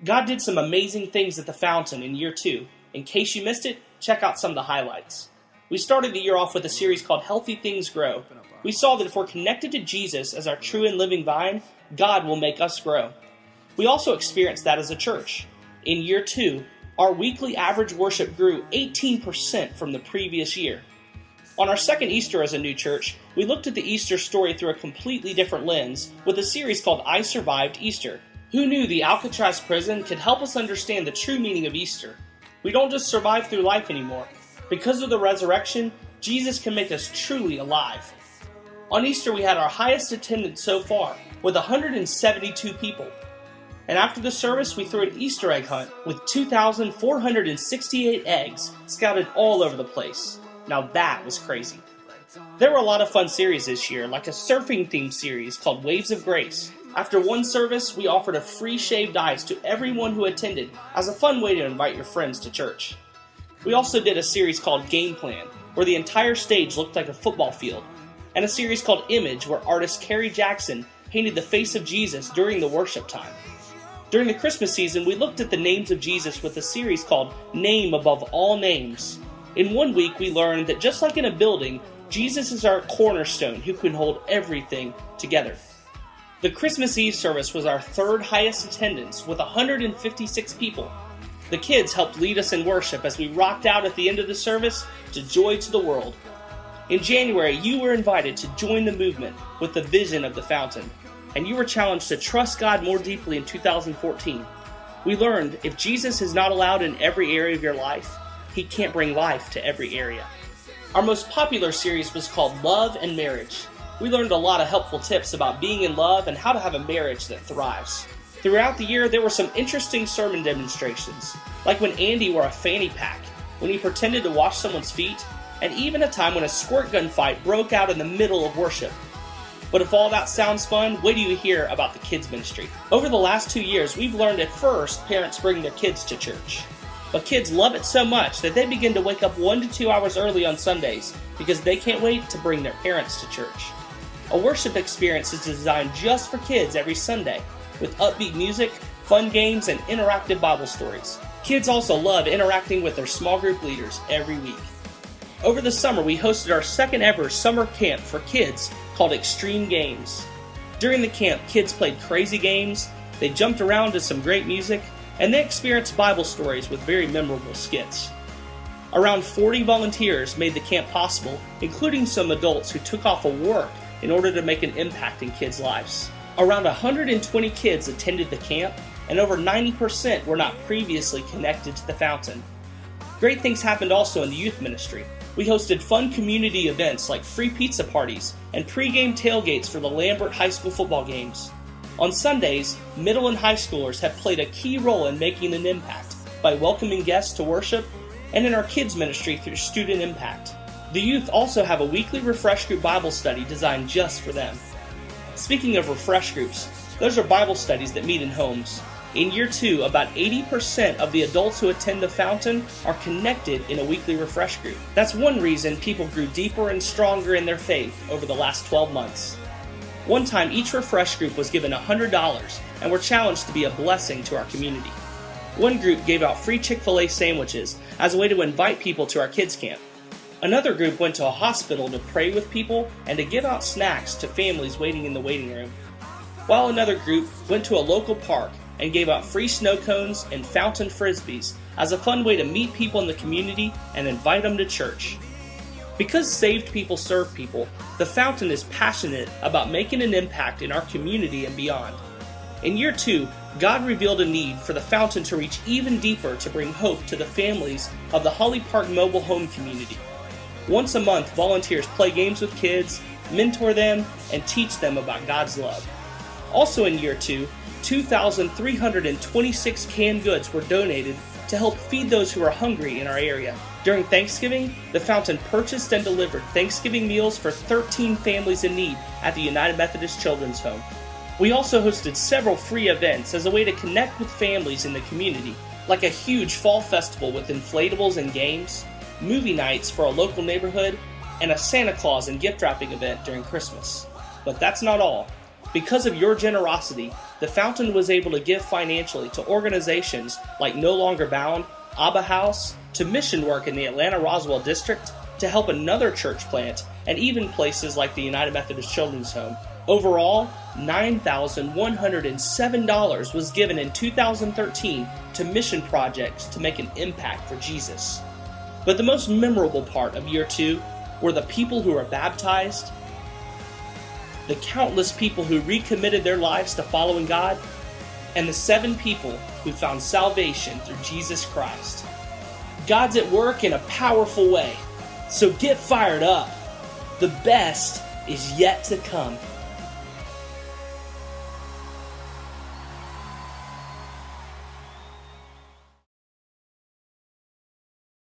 God did some amazing things at the Fountain in year 2. In case you missed it, check out some of the highlights. We started the year off with a series called Healthy Things Grow. We saw that if we're connected to Jesus as our true and living vine, God will make us grow. We also experienced that as a church. In year 2, our weekly average worship grew 18% from the previous year. On our second Easter as a new church, we looked at the Easter story through a completely different lens with a series called I Survived Easter. Who knew the Alcatraz prison could help us understand the true meaning of Easter? We don't just survive through life anymore. Because of the resurrection, Jesus can make us truly alive. On Easter, we had our highest attendance so far, with 172 people. And after the service, we threw an Easter egg hunt with 2,468 eggs scattered all over the place. Now that was crazy. There were a lot of fun series this year, like a surfing-themed series called Waves of Grace. After one service, we offered a free shaved ice to everyone who attended as a fun way to invite your friends to church. We also did a series called Game Plan, where the entire stage looked like a football field, and a series called Image, where artist Kerry Jackson painted the face of Jesus during the worship time. During the Christmas season, we looked at the names of Jesus with a series called Name Above All Names. In 1 week, we learned that just like in a building, Jesus is our cornerstone who can hold everything together. The Christmas Eve service was our third highest attendance with 156 people. The kids helped lead us in worship as we rocked out at the end of the service to Joy to the World. In January, you were invited to join the movement with the vision of the Fountain, and you were challenged to trust God more deeply in 2014. We learned if Jesus is not allowed in every area of your life, He can't bring life to every area. Our most popular series was called Love and Marriage. We learned a lot of helpful tips about being in love and how to have a marriage that thrives. Throughout the year, there were some interesting sermon demonstrations, like when Andy wore a fanny pack, when he pretended to wash someone's feet, and even a time when a squirt gun fight broke out in the middle of worship. But if all that sounds fun, wait till you hear about the kids ministry. Over the last 2 years, we've learned at first parents bring their kids to church. But kids love it so much that they begin to wake up 1 to 2 hours early on Sundays because they can't wait to bring their parents to church. A worship experience is designed just for kids every Sunday, with upbeat music, fun games, and interactive Bible stories. Kids also love interacting with their small group leaders every week. Over the summer, we hosted our second ever summer camp for kids called Extreme Games. During the camp, kids played crazy games, they jumped around to some great music, and they experienced Bible stories with very memorable skits. Around 40 volunteers made the camp possible, including some adults who took off of work in order to make an impact in kids' lives. Around 120 kids attended the camp, and over 90% were not previously connected to the Fountain. Great things happened also in the youth ministry. We hosted fun community events like free pizza parties and pre-game tailgates for the Lambert High School football games. On Sundays, middle and high schoolers have played a key role in making an impact by welcoming guests to worship and in our kids ministry through Student Impact. The youth also have a weekly Refresh Group Bible study designed just for them. Speaking of Refresh Groups, those are Bible studies that meet in homes. In year 2, about 80% of the adults who attend the Fountain are connected in a weekly Refresh Group. That's one reason people grew deeper and stronger in their faith over the last 12 months. One time, each Refresh Group was given $100 and were challenged to be a blessing to our community. One group gave out free Chick-fil-A sandwiches as a way to invite people to our kids' camp. Another group went to a hospital to pray with people and to give out snacks to families waiting in the waiting room. While another group went to a local park and gave out free snow cones and fountain frisbees as a fun way to meet people in the community and invite them to church. Because saved people serve people, the Fountain is passionate about making an impact in our community and beyond. In year 2, God revealed a need for the Fountain to reach even deeper to bring hope to the families of the Holly Park mobile home community. Once a month, volunteers play games with kids, mentor them, and teach them about God's love. Also in year 2, 2,326 canned goods were donated to help feed those who are hungry in our area. During Thanksgiving, the Fountain purchased and delivered Thanksgiving meals for 13 families in need at the United Methodist Children's Home. We also hosted several free events as a way to connect with families in the community, like a huge fall festival with inflatables and games, movie nights for a local neighborhood, and a Santa Claus and gift wrapping event during Christmas. But that's not all. Because of your generosity, the Fountain was able to give financially to organizations like No Longer Bound, Abba House, to mission work in the Atlanta Roswell district, to help another church plant, and even places like the United Methodist Children's Home. Overall, $9,107 was given in 2013 to mission projects to make an impact for Jesus. But the most memorable part of year 2 were the people who were baptized, the countless people who recommitted their lives to following God, and the 7 people who found salvation through Jesus Christ. God's at work in a powerful way, so get fired up. The best is yet to come.